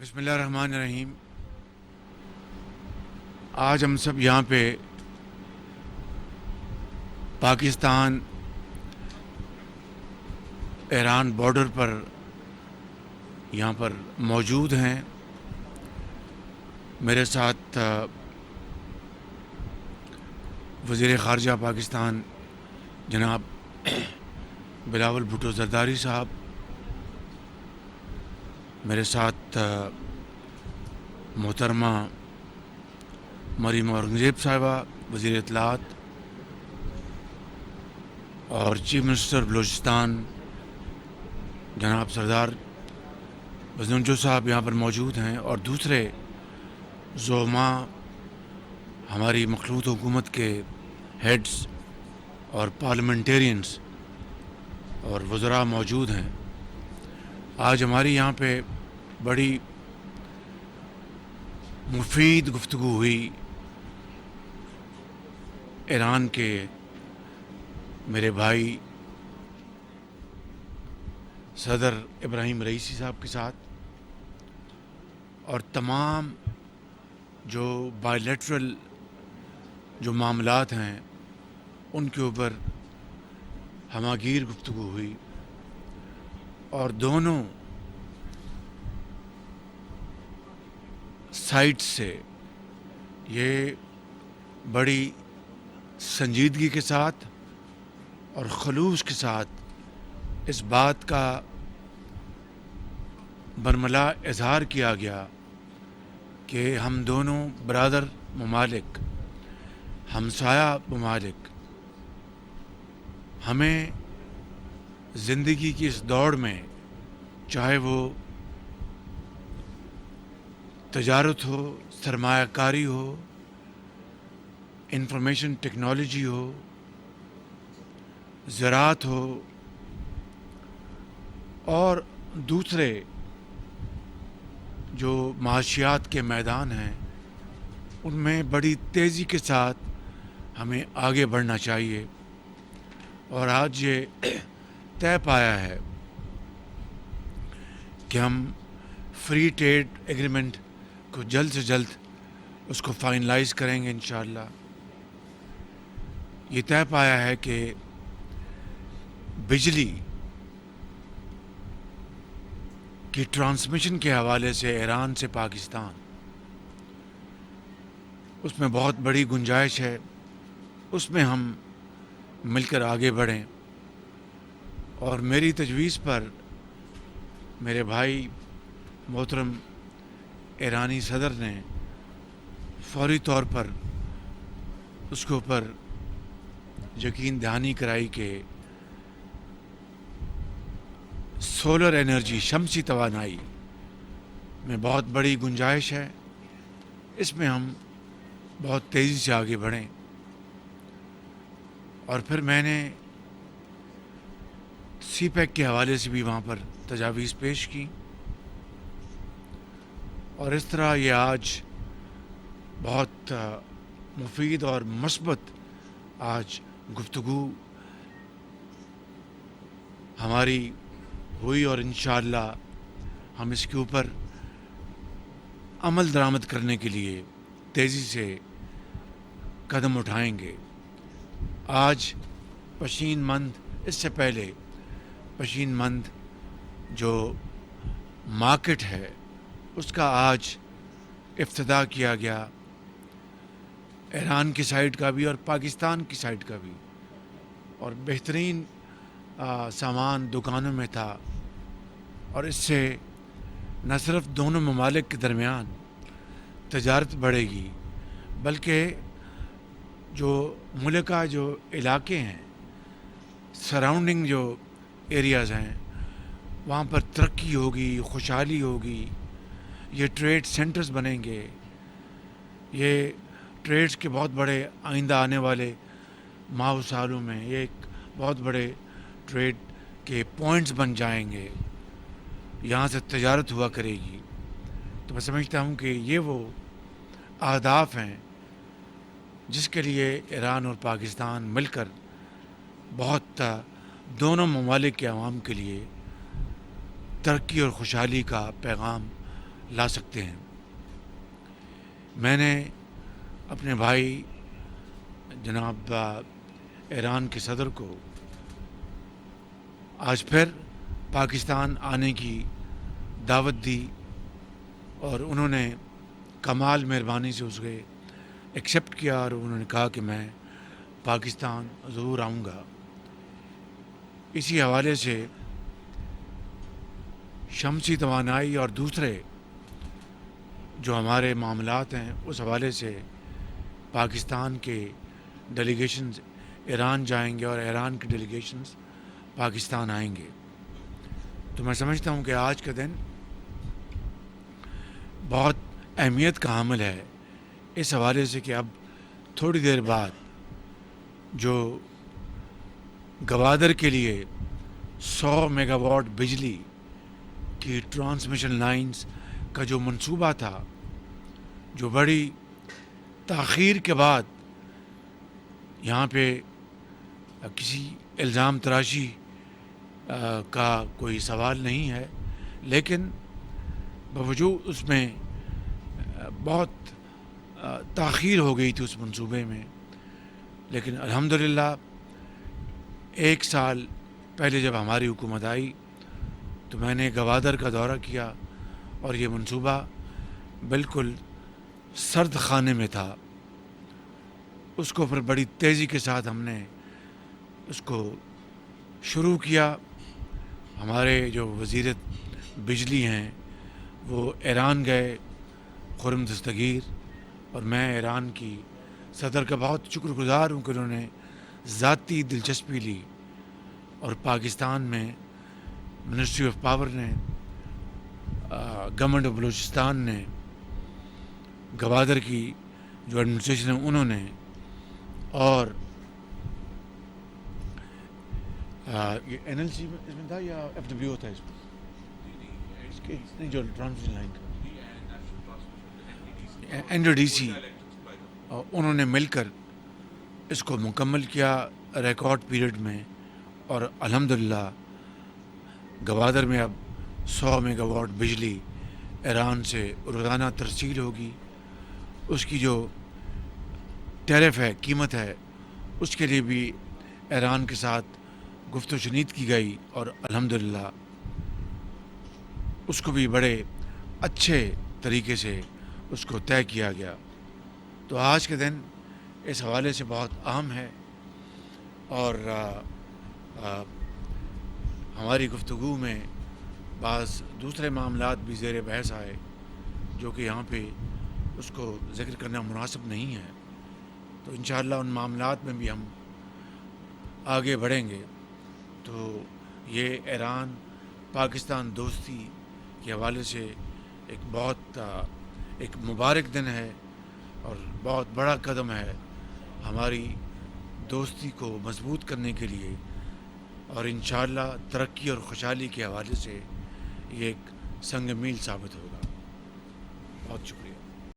بسم اللہ الرحمن الرحیم۔ آج ہم سب یہاں پہ پاکستان ایران بارڈر پر یہاں پر موجود ہیں۔ میرے ساتھ وزیر خارجہ پاکستان جناب بلاول بھٹو زرداری صاحب، میرے ساتھ محترمہ مریم اورنگزیب صاحبہ وزیر اطلاعات، اور چیف منسٹر بلوچستان جناب سردار بزنجو صاحب یہاں پر موجود ہیں، اور دوسرے زعماء ہماری مخلوط حکومت کے ہیڈز اور پارلیمنٹیرینز اور وزراء موجود ہیں۔ آج ہماری یہاں پہ بڑی مفید گفتگو ہوئی ایران کے میرے بھائی صدر ابراہیم رئیسی صاحب کے ساتھ، اور تمام جو بائی لیٹرل جو معاملات ہیں ان کے اوپر ہمہ گیر گفتگو ہوئی، اور دونوں سائٹ سے یہ بڑی سنجیدگی کے ساتھ اور خلوص کے ساتھ اس بات کا برملا اظہار کیا گیا کہ ہم دونوں برادر ممالک، ہمسایہ ممالک، ہمیں زندگی کی اس دوڑ میں، چاہے وہ تجارت ہو، سرمایہ کاری ہو، انفارمیشن ٹیکنالوجی ہو، زراعت ہو، اور دوسرے جو معاشیات کے میدان ہیں، ان میں بڑی تیزی کے ساتھ ہمیں آگے بڑھنا چاہیے۔ اور آج یہ طے پایا ہے کہ ہم فری ٹریڈ ایگریمنٹ کو جلد سے جلد اس کو فائنلائز کریں گے انشاءاللہ۔ یہ طے پایا ہے کہ بجلی کی ٹرانسمیشن کے حوالے سے ایران سے پاکستان، اس میں بہت بڑی گنجائش ہے، اس میں ہم مل کر آگے بڑھیں۔ اور میری تجویز پر میرے بھائی محترم ایرانی صدر نے فوری طور پر اس کے اوپر یقین دہانی کرائی کہ سولر انرجی، شمسی توانائی میں بہت بڑی گنجائش ہے، اس میں ہم بہت تیزی سے آگے بڑھیں۔ اور پھر میں نے سی پیک کے حوالے سے بھی وہاں پر تجاویز پیش کی، اور اس طرح یہ آج بہت مفید اور مثبت آج گفتگو ہماری ہوئی، اور انشاءاللہ ہم اس کے اوپر عمل درآمد کرنے کے لیے تیزی سے قدم اٹھائیں گے۔ آج پشین مند، اس سے پہلے پشین مند جو مارکیٹ ہے اس کا آج افتتاح کیا گیا، ایران کی سائٹ کا بھی اور پاکستان کی سائٹ کا بھی، اور بہترین سامان دکانوں میں تھا، اور اس سے نہ صرف دونوں ممالک کے درمیان تجارت بڑھے گی، بلکہ جو ملکہ جو علاقے ہیں، سراؤنڈنگ جو ایریاز ہیں، وہاں پر ترقی ہوگی، خوشحالی ہوگی، یہ ٹریڈ سینٹرز بنیں گے، یہ ٹریڈز کے بہت بڑے آئندہ آنے والے ماہ و سالوں میں یہ ایک بہت بڑے ٹریڈ کے پوائنٹس بن جائیں گے، یہاں سے تجارت ہوا کرے گی۔ تو میں سمجھتا ہوں کہ یہ وہ اہداف ہیں جس کے لیے ایران اور پاکستان مل کر بہت دونوں ممالک کے عوام کے لیے ترقی اور خوشحالی کا پیغام لا سکتے ہیں۔ میں نے اپنے بھائی جناب ایران کے صدر کو آج پھر پاکستان آنے کی دعوت دی، اور انہوں نے کمال مہربانی سے اس کو ایکسیپٹ کیا، اور انہوں نے کہا کہ میں پاکستان ضرور آؤں گا۔ اسی حوالے سے شمسی توانائی اور دوسرے جو ہمارے معاملات ہیں اس حوالے سے پاکستان کے ڈیلیگیشنز ایران جائیں گے اور ایران کے ڈیلیگیشنز پاکستان آئیں گے۔ تو میں سمجھتا ہوں کہ آج کا دن بہت اہمیت کا حامل ہے اس حوالے سے کہ اب تھوڑی دیر بعد جو گوادر کے لیے 100 میگا واٹ بجلی کی ٹرانسمیشن لائنز کا جو منصوبہ تھا، جو بڑی تاخیر کے بعد یہاں پہ کسی الزام تراشی کا کوئی سوال نہیں ہے، لیکن باوجود اس میں بہت تاخیر ہو گئی تھی اس منصوبے میں، لیکن الحمدللہ 1 سال پہلے جب ہماری حکومت آئی تو میں نے گوادر کا دورہ کیا، اور یہ منصوبہ بالکل سرد خانے میں تھا۔ اس کو پھر بڑی تیزی کے ساتھ ہم نے اس کو شروع کیا۔ ہمارے جو وزیر بجلی ہیں وہ ایران گئے، خرم دستگیر، اور میں ایران کی صدر کا بہت شکر گزار ہوں کہ انہوں نے ذاتی دلچسپی لی، اور پاکستان میں منسٹری آف پاور نے، گورنمنٹ آف بلوچستان نے، گوادر کی جو ایڈمنسٹریشن ہے انہوں نے، اور یہ این ایل سی اس میں تھا یا ایف ڈبلیو تھا اس میں، اس کے نہیں جو ٹرانسمیشن لائن کا این ڈی سی، انہوں نے مل کر اس کو مکمل کیا ریکارڈ پیریڈ میں، اور الحمدللہ گوادر میں اب 100 میگا واٹ بجلی ایران سے روزانہ ترسیل ہوگی۔ اس کی جو ٹیرف ہے، قیمت ہے، اس کے لیے بھی ایران کے ساتھ گفت و شنید کی گئی، اور الحمدللہ اس کو بھی بڑے اچھے طریقے سے اس کو طے کیا گیا۔ تو آج کے دن اس حوالے سے بہت اہم ہے، اور ہماری گفتگو میں بعض دوسرے معاملات بھی زیر بحث آئے جو کہ یہاں پہ اس کو ذکر کرنا مناسب نہیں ہے، تو انشاءاللہ ان معاملات میں بھی ہم آگے بڑھیں گے۔ تو یہ ایران پاکستان دوستی کے حوالے سے ایک مبارک دن ہے، اور بہت بڑا قدم ہے ہماری دوستی کو مضبوط کرنے کے لیے، اور انشاءاللہ ترقی اور خوشحالی کے حوالے سے یہ ایک سنگ میل ثابت ہوگا۔ بہت شکریہ۔